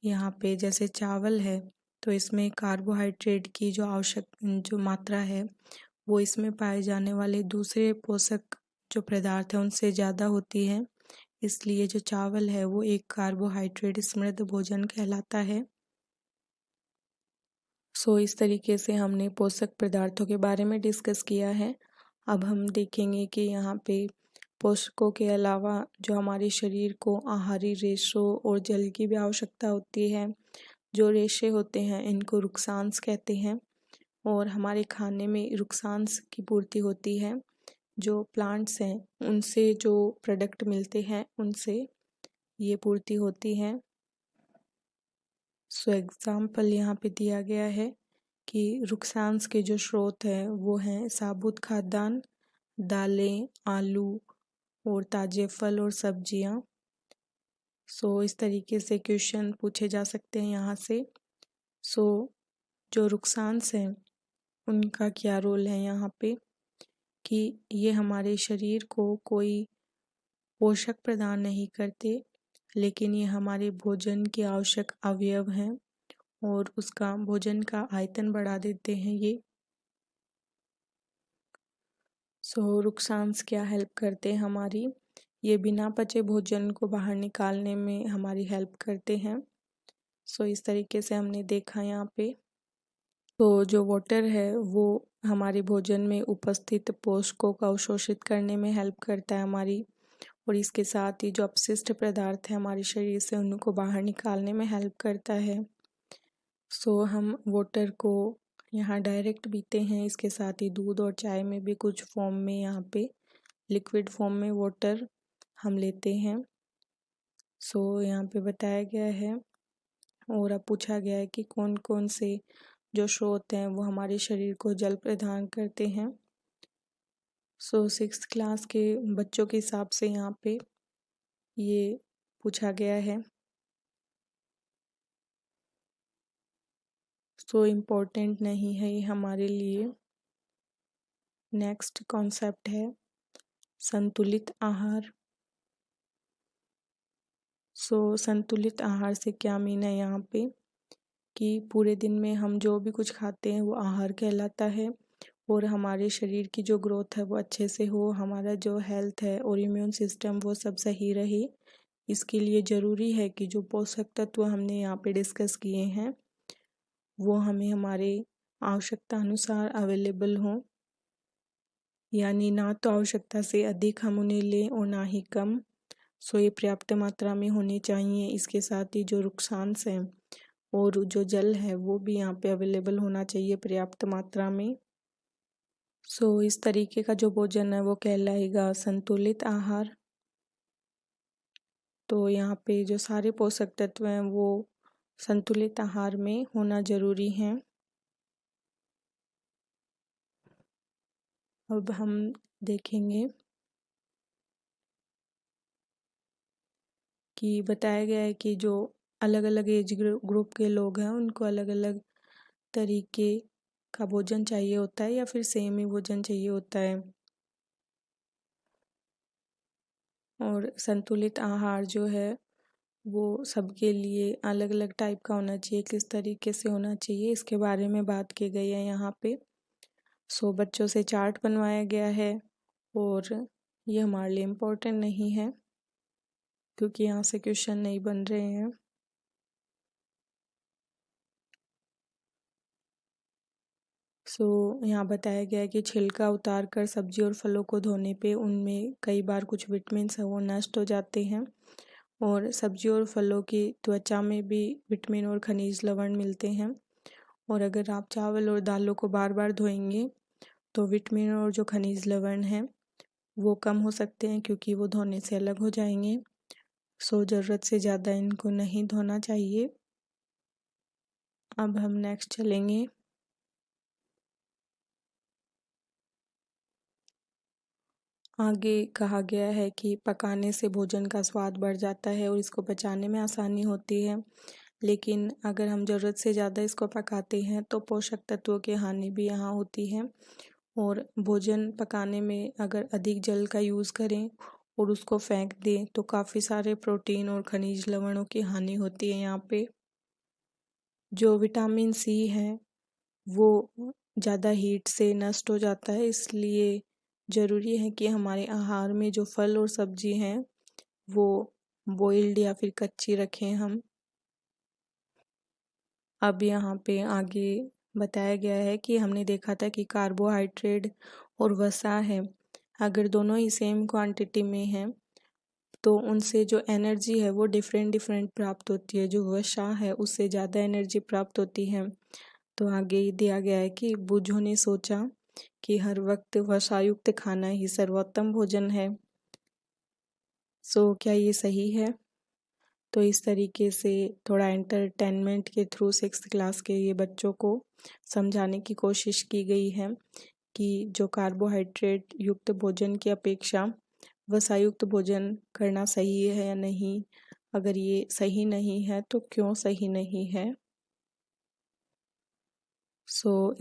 यहाँ पे जैसे चावल है तो इसमें कार्बोहाइड्रेट की जो मात्रा है वो इसमें पाए जाने वाले दूसरे पोषक जो पदार्थ हैं उनसे ज़्यादा होती है। इसलिए जो चावल है वो एक कार्बोहाइड्रेट समृद्ध भोजन कहलाता है। इस तरीके से हमने पोषक पदार्थों के बारे में डिस्कस किया है। अब हम देखेंगे कि यहाँ पे पोषकों के अलावा जो हमारे शरीर को आहारी रेशों और जल की भी आवश्यकता होती है। जो रेशे होते हैं इनको रुक्सांस कहते हैं, और हमारे खाने में रुक्सांस की पूर्ति होती है। जो प्लांट्स हैं उनसे जो प्रोडक्ट मिलते हैं उनसे ये पूर्ति होती है। एग्जाम्पल यहाँ पे दिया गया है कि रुक्सांस के जो स्रोत हैं वो हैं साबुत खाद्यान्न, दालें, आलू और ताजे फल और सब्जियाँ। इस तरीके से क्वेश्चन पूछे जा सकते हैं यहाँ से। जो रुक्सांस हैं उनका क्या रोल है यहाँ पे, कि ये हमारे शरीर को कोई पोषक प्रदान नहीं करते, लेकिन ये हमारे भोजन के आवश्यक अवयव हैं और उसका भोजन का आयतन बढ़ा देते हैं ये। रुक्सांस क्या हेल्प करते हैं हमारी, ये बिना पचे भोजन को बाहर निकालने में हमारी हेल्प करते हैं। इस तरीके से हमने देखा यहाँ पे। जो वाटर है वो हमारे भोजन में उपस्थित पोषकों को अवशोषित करने में हेल्प करता है हमारी, और इसके साथ ही जो अपशिष्ट पदार्थ है हमारे शरीर से उनको बाहर निकालने में हेल्प करता है। हम वाटर को यहाँ डायरेक्ट पीते हैं, इसके साथ ही दूध और चाय में भी कुछ फॉर्म में यहाँ पे लिक्विड फॉर्म में वाटर हम लेते हैं। यहाँ पे बताया गया है। और अब पूछा गया है कि कौन कौन से जो स्रोत हैं वो हमारे शरीर को जल प्रदान करते हैं। 6th क्लास के बच्चों के हिसाब से यहाँ पे ये पूछा गया है। इम्पोर्टेंट नहीं है ये हमारे लिए। नेक्स्ट कॉन्सेप्ट है संतुलित आहार। संतुलित आहार से क्या मीन है यहाँ पे, कि पूरे दिन में हम जो भी कुछ खाते हैं वो आहार कहलाता है, और हमारे शरीर की जो ग्रोथ है वो अच्छे से हो, हमारा जो हेल्थ है और इम्यून सिस्टम वो सब सही रहे। इसके लिए ज़रूरी है कि जो पोषक तत्व हमने यहाँ पे डिस्कस किए हैं वो हमें हमारे आवश्यकता अनुसार अवेलेबल हों, यानी ना तो आवश्यकता से अधिक हम उन्हें लें और ना ही कम। ये पर्याप्त मात्रा में होने चाहिए। इसके साथ ही जो रुक्सांस हैं और जो जल है वो भी यहाँ पे अवेलेबल होना चाहिए पर्याप्त मात्रा में। इस तरीके का जो भोजन है वो कहलाएगा संतुलित आहार। तो यहाँ पे जो सारे पोषक तत्व हैं वो संतुलित आहार में होना जरूरी है। अब हम देखेंगे कि बताया गया है कि जो अलग अलग एज ग्रुप के लोग हैं उनको अलग अलग तरीके का भोजन चाहिए होता है या फिर सेम ही भोजन चाहिए होता है। और संतुलित आहार जो है वो सबके लिए अलग अलग टाइप का होना चाहिए, किस तरीके से होना चाहिए इसके बारे में बात की गई है यहाँ पे। बच्चों से चार्ट बनवाया गया है और ये हमारे लिए इम्पोर्टेंट नहीं है क्योंकि यहाँ से क्वेश्चन नहीं बन रहे हैं। यहाँ बताया गया है कि छिलका उतार कर सब्जी और फलों को धोने पे उनमें कई बार कुछ विटामिन्स है वो नष्ट हो जाते हैं और सब्जी और फलों की त्वचा में भी विटामिन और खनिज लवण मिलते हैं। और अगर आप चावल और दालों को बार बार धोएंगे तो विटामिन और जो खनिज लवण हैं वो कम हो सकते हैं क्योंकि वो धोने से अलग हो जाएंगे। ज़रूरत से ज़्यादा इनको नहीं धोना चाहिए। अब हम नेक्स्ट चलेंगे। आगे कहा गया है कि पकाने से भोजन का स्वाद बढ़ जाता है और इसको पचाने में आसानी होती है, लेकिन अगर हम ज़रूरत से ज़्यादा इसको पकाते हैं तो पोषक तत्वों की हानि भी यहाँ होती है। और भोजन पकाने में अगर अधिक जल का यूज़ करें और उसको फेंक दें तो काफ़ी सारे प्रोटीन और खनिज लवणों की हानि होती है। यहाँ पे जो विटामिन सी है वो ज़्यादा हीट से नष्ट हो जाता है, इसलिए ज़रूरी है कि हमारे आहार में जो फल और सब्जी हैं वो बॉइल्ड या फिर कच्ची रखें हम। अब यहाँ पे आगे बताया गया है कि हमने देखा था कि कार्बोहाइड्रेट और वसा है, अगर दोनों ही सेम क्वांटिटी में हैं तो उनसे जो एनर्जी है वो डिफरेंट डिफरेंट प्राप्त होती है। जो वसा है उससे ज़्यादा एनर्जी प्राप्त होती है। तो आगे दिया गया है कि बुद्धों ने सोचा कि हर वक्त वसायुक्त खाना ही सर्वोत्तम भोजन है। क्या ये सही है? तो इस तरीके से थोड़ा एंटरटेनमेंट के थ्रू 6th क्लास के ये बच्चों को समझाने की कोशिश की गई है कि जो कार्बोहाइड्रेट युक्त भोजन की अपेक्षा वसायुक्त भोजन करना सही है या नहीं। अगर ये सही नहीं है तो क्यों सही नहीं है।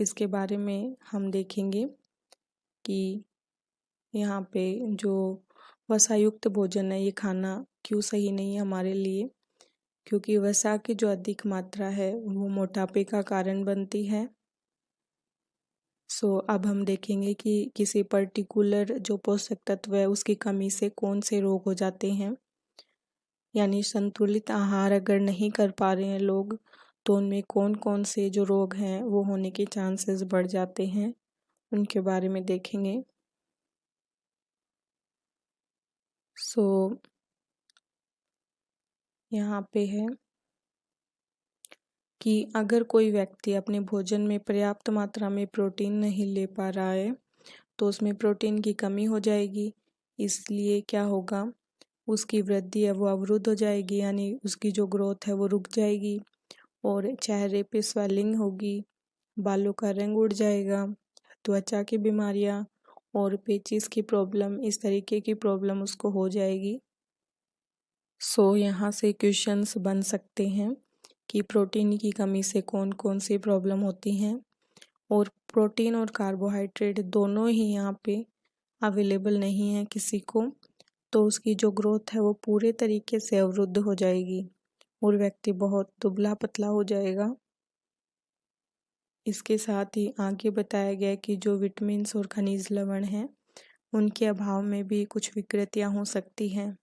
इसके बारे में हम देखेंगे कि यहाँ पे जो वसायुक्त भोजन है ये खाना क्यों सही नहीं है हमारे लिए, क्योंकि वसा की जो अधिक मात्रा है वो मोटापे का कारण बनती है। अब हम देखेंगे कि किसी पर्टिकुलर जो पोषक तत्व है उसकी कमी से कौन से रोग हो जाते हैं। यानी संतुलित आहार अगर नहीं कर पा रहे हैं लोग तो उनमें कौन कौन से जो रोग हैं वो होने के चांसेस बढ़ जाते हैं, उनके बारे में देखेंगे। यहाँ पे है कि अगर कोई व्यक्ति अपने भोजन में पर्याप्त मात्रा में प्रोटीन नहीं ले पा रहा है तो उसमें प्रोटीन की कमी हो जाएगी। इसलिए क्या होगा, उसकी वृद्धि है वो अवरुद्ध हो जाएगी, यानी उसकी जो ग्रोथ है वो रुक जाएगी और चेहरे पे स्वेलिंग होगी, बालों का रंग उड़ जाएगा, त्वचा की बीमारियां और पेचिस की प्रॉब्लम, इस तरीके की प्रॉब्लम उसको हो जाएगी। यहाँ से क्वेश्चंस बन सकते हैं कि प्रोटीन की कमी से कौन कौन सी प्रॉब्लम होती हैं। और प्रोटीन और कार्बोहाइड्रेट दोनों ही यहाँ पे अवेलेबल नहीं है किसी को, तो उसकी जो ग्रोथ है वो पूरे तरीके से अवरुद्ध हो जाएगी और व्यक्ति बहुत दुबला पतला हो जाएगा। इसके साथ ही आगे बताया गया कि जो विटामिन्स और खनिज लवण हैं उनके अभाव में भी कुछ विकृतियां हो सकती हैं।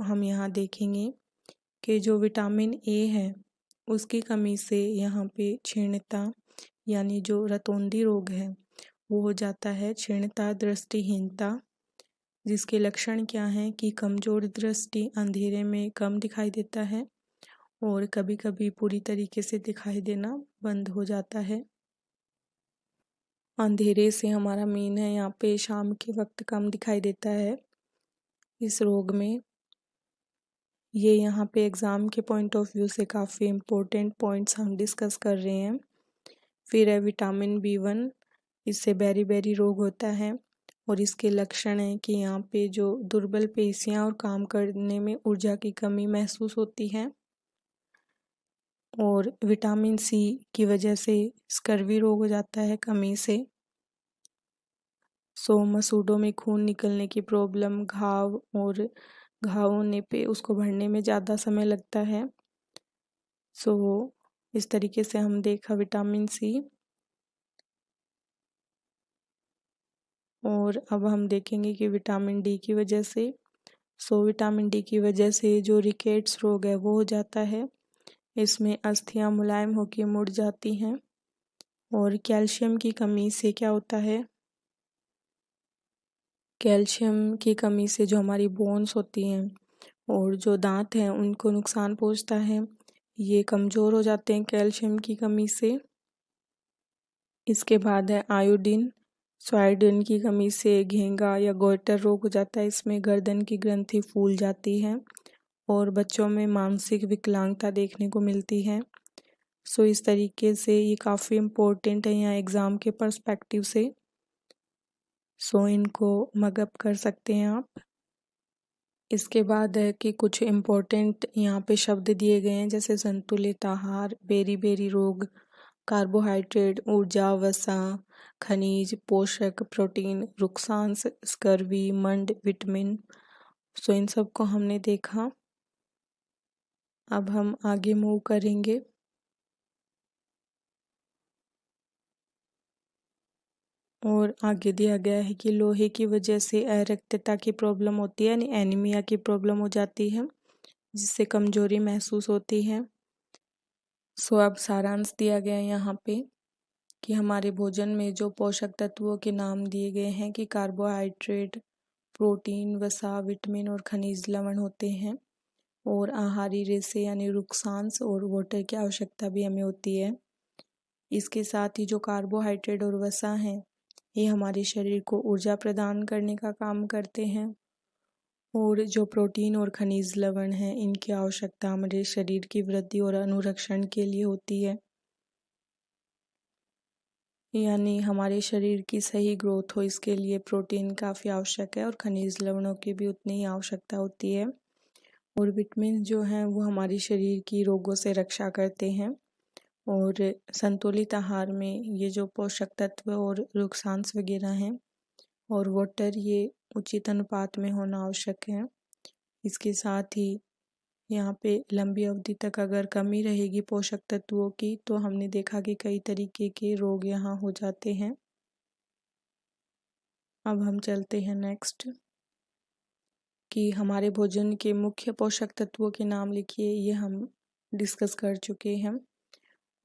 हम यहाँ देखेंगे कि जो विटामिन ए है उसकी कमी से यहाँ पे क्षीणता यानी जो रतौंधी रोग है वो हो जाता है। क्षीणता दृष्टिहीनता, जिसके लक्षण क्या हैं कि कमजोर दृष्टि, अंधेरे में कम दिखाई देता है और कभी कभी पूरी तरीके से दिखाई देना बंद हो जाता है। अंधेरे से हमारा मीन है यहाँ पे शाम के वक्त कम दिखाई देता है इस रोग में। ये यहाँ पे एग्ज़ाम के पॉइंट ऑफ व्यू से काफ़ी इम्पोर्टेंट पॉइंट्स हम डिस्कस कर रहे हैं। फिर है विटामिन B1, इससे बेरी-बेरी रोग होता है और इसके लक्षण हैं कि यहाँ पे जो दुर्बल पेशियाँ और काम करने में ऊर्जा की कमी महसूस होती है। और विटामिन C की वजह से स्कर्वी रोग हो जाता है कमी से। मसूड़ों में खून निकलने की प्रॉब्लम, घाव होने पे उसको भरने में ज़्यादा समय लगता है। इस तरीके से हम देखा विटामिन C। और अब हम देखेंगे कि विटामिन D की वजह से, विटामिन D की वजह से जो रिकेट्स रोग है वो हो जाता है। इसमें अस्थियां मुलायम होकर मुड़ जाती हैं। और कैल्शियम की कमी से क्या होता है, कैल्शियम की कमी से जो हमारी बोन्स होती हैं और जो दांत हैं उनको नुकसान पहुंचता है। ये कमज़ोर हो जाते हैं कैल्शियम की कमी से। इसके बाद है आयोडीन। आयोडीन की कमी से घेंगा या गोइटर रोग हो जाता है। इसमें गर्दन की ग्रंथि फूल जाती है और बच्चों में मानसिक विकलांगता देखने को मिलती है। इस तरीके से ये काफ़ी इम्पोर्टेंट है यहाँ एग्ज़ाम के पर्सपेक्टिव से। इनको मगअप कर सकते हैं आप। इसके बाद है कि कुछ इम्पोर्टेंट यहाँ पे शब्द दिए गए हैं, जैसे संतुलित आहार, बेरी रोग, कार्बोहाइड्रेट, ऊर्जा, वसा, खनिज, पोषक, प्रोटीन, रुकसांस, स्कर्वी, मंड, विटामिन। इन सब को हमने देखा। अब हम आगे मूव करेंगे। और आगे दिया गया है कि लोहे की वजह से अरक्तता की प्रॉब्लम होती है, यानी एनीमिया की प्रॉब्लम हो जाती है, जिससे कमजोरी महसूस होती है। अब सारांश दिया गया है यहाँ पे कि हमारे भोजन में जो पोषक तत्वों के नाम दिए गए हैं कि कार्बोहाइड्रेट, प्रोटीन, वसा, विटामिन और खनिज लवण होते हैं। और आहारी रेशे यानी रुकसांस और वाटर की आवश्यकता भी हमें होती है। इसके साथ ही जो कार्बोहाइड्रेट और वसा हैं, ये हमारे शरीर को ऊर्जा प्रदान करने का काम करते हैं। और जो प्रोटीन और खनिज लवण हैं, इनकी आवश्यकता हमारे शरीर की वृद्धि और अनुरक्षण के लिए होती है, यानी हमारे शरीर की सही ग्रोथ हो, इसके लिए प्रोटीन काफ़ी आवश्यक है और खनिज लवणों की भी उतनी ही आवश्यकता होती है। और विटामिन जो हैं वो हमारे शरीर की रोगों से रक्षा करते हैं। और संतुलित आहार में ये जो पोषक तत्व और रुकसांस वगैरह हैं और वाटर, ये उचित अनुपात में होना आवश्यक है। इसके साथ ही यहाँ पे लंबी अवधि तक अगर कमी रहेगी पोषक तत्वों की, तो हमने देखा कि कई तरीके के रोग यहाँ हो जाते हैं। अब हम चलते हैं नेक्स्ट कि हमारे भोजन के मुख्य पोषक तत्वों के नाम लिखिए। ये हम डिस्कस कर चुके हैं।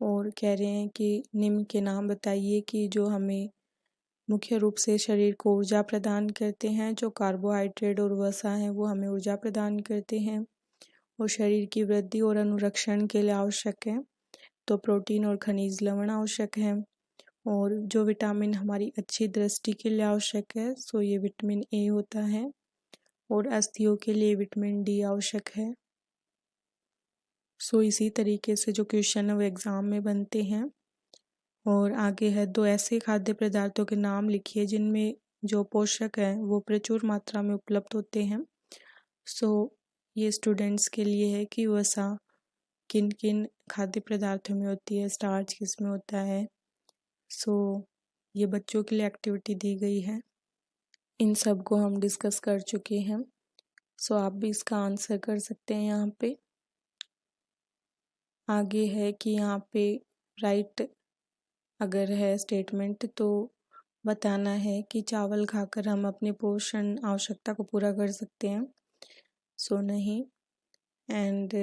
और कह रहे हैं कि निम्न के नाम बताइए कि जो हमें मुख्य रूप से शरीर को ऊर्जा प्रदान करते हैं। जो कार्बोहाइड्रेट और वसा हैं वो हमें ऊर्जा प्रदान करते हैं और शरीर की वृद्धि और अनुरक्षण के लिए आवश्यक है। तो प्रोटीन और खनिज लवण आवश्यक है। और जो विटामिन हमारी अच्छी दृष्टि के लिए आवश्यक है, ये विटामिन ए होता है। और अस्थियों के लिए विटामिन डी आवश्यक है। इसी तरीके से जो क्वेश्चन है वो एग्ज़ाम में बनते हैं। और आगे है, दो ऐसे खाद्य पदार्थों के नाम लिखिए जिनमें जो पोषक हैं वो प्रचुर मात्रा में उपलब्ध होते हैं। ये स्टूडेंट्स के लिए है कि वसा किन किन खाद्य पदार्थों में होती है, स्टार्च किस में होता है। ये बच्चों के लिए एक्टिविटी दी गई है। इन सब को हम डिस्कस कर चुके हैं। आप भी इसका आंसर कर सकते हैं यहाँ पे। आगे है कि यहाँ पे राइट अगर है स्टेटमेंट, तो बताना है कि चावल खाकर हम अपने पोषण आवश्यकता को पूरा कर सकते हैं। नहीं। एंड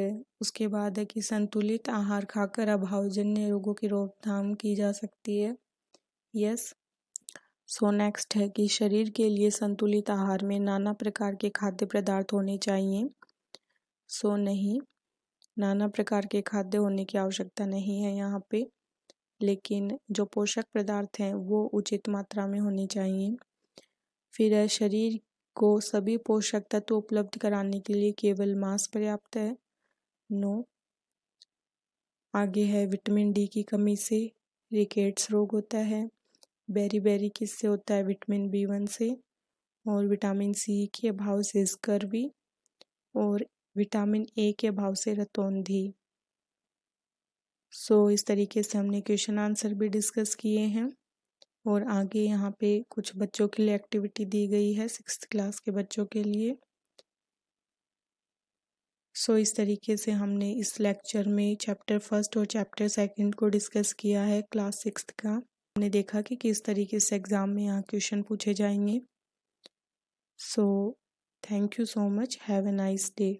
उसके बाद है कि संतुलित आहार खाकर अभावजन्य रोगों की रोकथाम की जा सकती है। यस। नेक्स्ट है कि शरीर के लिए संतुलित आहार में नाना प्रकार के खाद्य पदार्थ होने चाहिए। नहीं, नाना प्रकार के खाद्य होने की आवश्यकता नहीं है यहाँ पे, लेकिन जो पोषक पदार्थ हैं वो उचित मात्रा में होनी चाहिए। फिर है, शरीर को सभी पोषक तत्व उपलब्ध कराने के लिए केवल मांस पर्याप्त है। नो। आगे है, विटामिन डी की कमी से रिकेट्स रोग होता है। बेरी किससे होता है? विटामिन B1 से। और विटामिन सी के अभाव से स्कर्वी। और विटामिन ए के अभाव से रतौंधी। इस तरीके से हमने क्वेश्चन आंसर भी डिस्कस किए हैं। और आगे यहाँ पे कुछ बच्चों के लिए एक्टिविटी दी गई है 6th क्लास के बच्चों के लिए। इस तरीके से हमने इस लेक्चर में चैप्टर 1 और चैप्टर 2 को डिस्कस किया है क्लास 6th का। हमने देखा कि किस तरीके से एग्ज़ाम में यहाँ क्वेश्चन पूछे जाएंगे। Thank you so much, have a nice day.